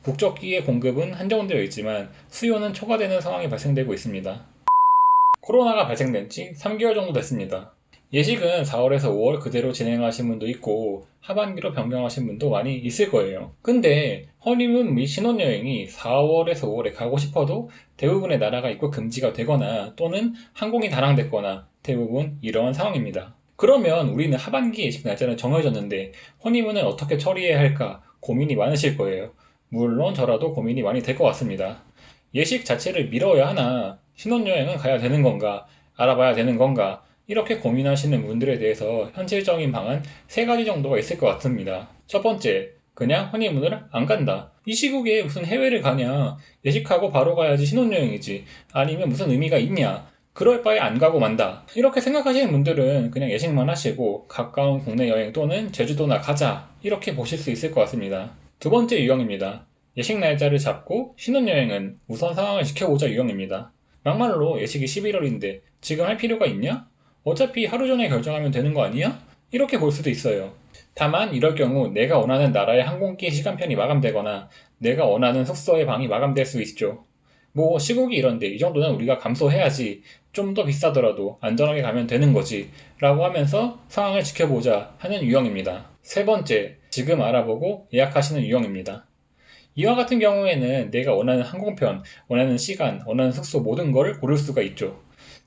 국적기의 공급은 한정되어 있지만 수요는 초과되는 상황이 발생되고 있습니다. 코로나가 발생된 지 3개월 정도 됐습니다. 예식은 4월에서 5월 그대로 진행하신 분도 있고 하반기로 변경하신 분도 많이 있을 거예요. 근데 허니문 및 신혼여행이 4월에서 5월에 가고 싶어도 대부분의 나라가 입국 금지가 되거나 또는 항공이 단항됐거나 대부분 이러한 상황입니다. 그러면 우리는 하반기 예식 날짜는 정해졌는데 허니문을 어떻게 처리해야 할까 고민이 많으실 거예요. 물론 저라도 고민이 많이 될 것 같습니다. 예식 자체를 미뤄야 하나, 신혼여행은 가야 되는 건가, 알아봐야 되는 건가, 이렇게 고민하시는 분들에 대해서 현실적인 방안 3가지 정도가 있을 것 같습니다. 첫 번째, 그냥 허니문을 안 간다. 이 시국에 무슨 해외를 가냐, 예식하고 바로 가야지 신혼여행이지, 아니면 무슨 의미가 있냐, 그럴 바에 안 가고 만다. 이렇게 생각하시는 분들은 그냥 예식만 하시고 가까운 국내 여행 또는 제주도나 가자, 이렇게 보실 수 있을 것 같습니다. 두 번째 유형입니다. 예식 날짜를 잡고 신혼여행은 우선 상황을 지켜보자 유형입니다. 막말로 예식이 11월인데 지금 할 필요가 있냐? 어차피 하루 전에 결정하면 되는 거 아니야? 이렇게 볼 수도 있어요. 다만 이럴 경우 내가 원하는 나라의 항공기 시간편이 마감되거나 내가 원하는 숙소의 방이 마감될 수 있죠. 뭐 시국이 이런데 이 정도는 우리가 감수해야지, 좀 더 비싸더라도 안전하게 가면 되는 거지 라고 하면서 상황을 지켜보자 하는 유형입니다. 세 번째, 지금 알아보고 예약하시는 유형입니다. 이와 같은 경우에는 내가 원하는 항공편, 원하는 시간, 원하는 숙소 모든 걸 고를 수가 있죠.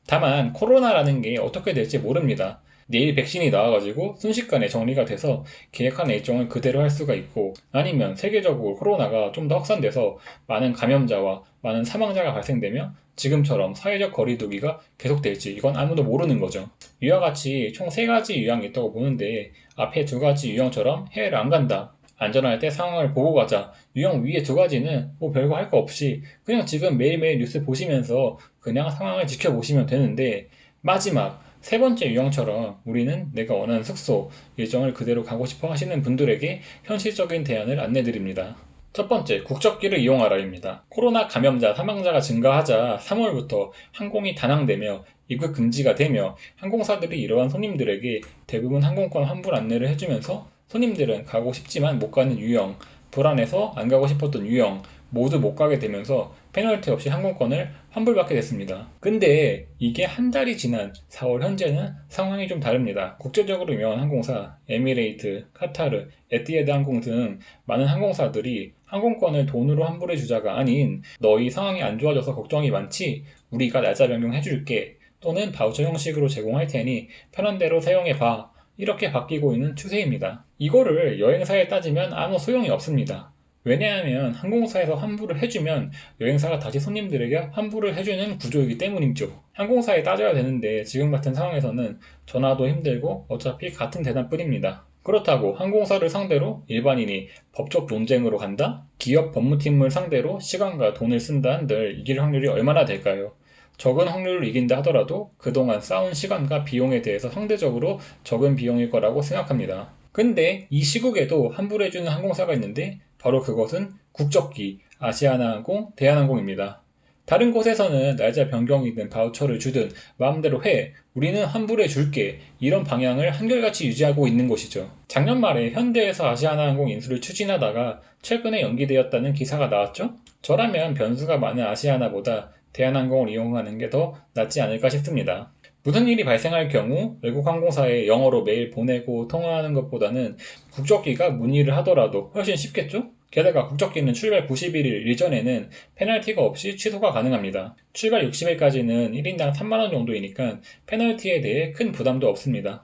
다만 코로나라는 게 어떻게 될지 모릅니다. 내일 백신이 나와가지고 순식간에 정리가 돼서 계획한 일정을 그대로 할 수가 있고, 아니면 세계적으로 코로나가 좀 더 확산돼서 많은 감염자와 많은 사망자가 발생되며 지금처럼 사회적 거리두기가 계속될지 이건 아무도 모르는 거죠. 이와 같이 총 3가지 유형이 있다고 보는데 앞에 2가지 유형처럼 해외를 안 간다, 안전할 때 상황을 보고 가자, 유형 위에 2가지는 뭐 별거 할 거 없이 그냥 지금 매일매일 뉴스 보시면서 그냥 상황을 지켜보시면 되는데, 마지막 3번째 유형처럼 우리는 내가 원하는 숙소, 일정을 그대로 가고 싶어 하시는 분들에게 현실적인 대안을 안내드립니다. 첫 번째, 국적기를 이용하라입니다. 코로나 감염자, 사망자가 증가하자 3월부터 항공이 단항되며 입국 금지가 되며 항공사들이 이러한 손님들에게 대부분 항공권 환불 안내를 해주면서 손님들은 가고 싶지만 못 가는 유형, 불안해서 안 가고 싶었던 유형 모두 못 가게 되면서 페널티 없이 항공권을 환불받게 됐습니다. 근데 이게 한 달이 지난 4월 현재는 상황이 좀 다릅니다. 국제적으로 유명한 항공사, 에미레이트, 카타르, 에티에드 항공 등 많은 항공사들이 항공권을 돈으로 환불해주자가 아닌 너희 상황이 안 좋아져서 걱정이 많지? 우리가 날짜 변경해줄게, 또는 바우처 형식으로 제공할 테니 편한 대로 사용해봐, 이렇게 바뀌고 있는 추세입니다. 이거를 여행사에 따지면 아무 소용이 없습니다. 왜냐하면 항공사에서 환불을 해주면 여행사가 다시 손님들에게 환불을 해주는 구조이기 때문이죠. 항공사에 따져야 되는데 지금 같은 상황에서는 전화도 힘들고 어차피 같은 대답뿐입니다. 그렇다고 항공사를 상대로 일반인이 법적 논쟁으로 간다? 기업 법무팀을 상대로 시간과 돈을 쓴다 한들 이길 확률이 얼마나 될까요? 적은 확률로 이긴다 하더라도 그동안 쌓은 시간과 비용에 대해서 상대적으로 적은 비용일 거라고 생각합니다. 근데 이 시국에도 환불해주는 항공사가 있는데 바로 그것은 국적기, 아시아나항공, 대한항공입니다. 다른 곳에서는 날짜 변경이든 바우처를 주든 마음대로 해, 우리는 환불해 줄게, 이런 방향을 한결같이 유지하고 있는 곳이죠. 작년 말에 현대에서 아시아나항공 인수를 추진하다가 최근에 연기되었다는 기사가 나왔죠? 저라면 변수가 많은 아시아나보다 대한항공을 이용하는 게 더 낫지 않을까 싶습니다. 무슨 일이 발생할 경우 외국 항공사에 영어로 메일 보내고 통화하는 것보다는 국적기가 문의를 하더라도 훨씬 쉽겠죠? 게다가 국적기는 출발 90일 일전에는 페널티가 없이 취소가 가능합니다. 출발 60일까지는 1인당 3만원 정도이니까 페널티에 대해 큰 부담도 없습니다.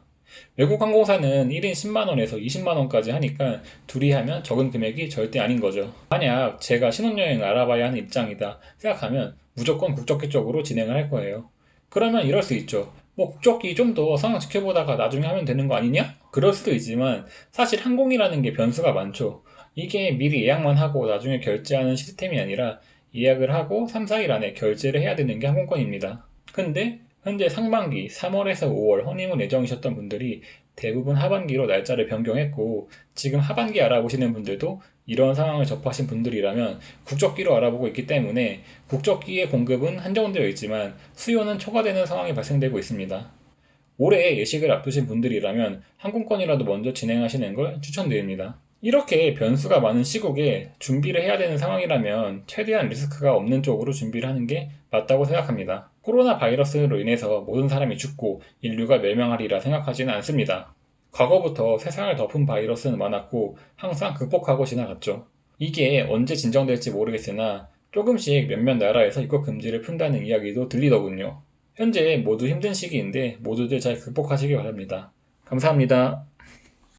외국 항공사는 1인 10만원에서 20만원까지 하니까 둘이 하면 적은 금액이 절대 아닌 거죠. 만약 제가 신혼여행을 알아봐야 하는 입장이다 생각하면 무조건 국적기 쪽으로 진행을 할 거예요. 그러면 이럴 수 있죠. 뭐 국적기 좀 더 상황 지켜보다가 나중에 하면 되는 거 아니냐? 그럴 수도 있지만 사실 항공이라는 게 변수가 많죠. 이게 미리 예약만 하고 나중에 결제하는 시스템이 아니라 예약을 하고 3, 4일 안에 결제를 해야 되는 게 항공권입니다. 근데 현재 상반기 3월에서 5월 허니문 예정이셨던 분들이 대부분 하반기로 날짜를 변경했고 지금 하반기 알아보시는 분들도 이런 상황을 접하신 분들이라면 국적기로 알아보고 있기 때문에 국적기의 공급은 한정되어 있지만 수요는 초과되는 상황이 발생되고 있습니다. 올해 예식을 앞두신 분들이라면 항공권이라도 먼저 진행하시는 걸 추천드립니다. 이렇게 변수가 많은 시국에 준비를 해야 되는 상황이라면 최대한 리스크가 없는 쪽으로 준비를 하는 게 맞다고 생각합니다. 코로나 바이러스로 인해서 모든 사람이 죽고 인류가 멸망하리라 생각하지는 않습니다. 과거부터 세상을 덮은 바이러스는 많았고 항상 극복하고 지나갔죠. 이게 언제 진정될지 모르겠으나 조금씩 몇몇 나라에서 입국 금지를 푼다는 이야기도 들리더군요. 현재 모두 힘든 시기인데 모두들 잘 극복하시기 바랍니다. 감사합니다.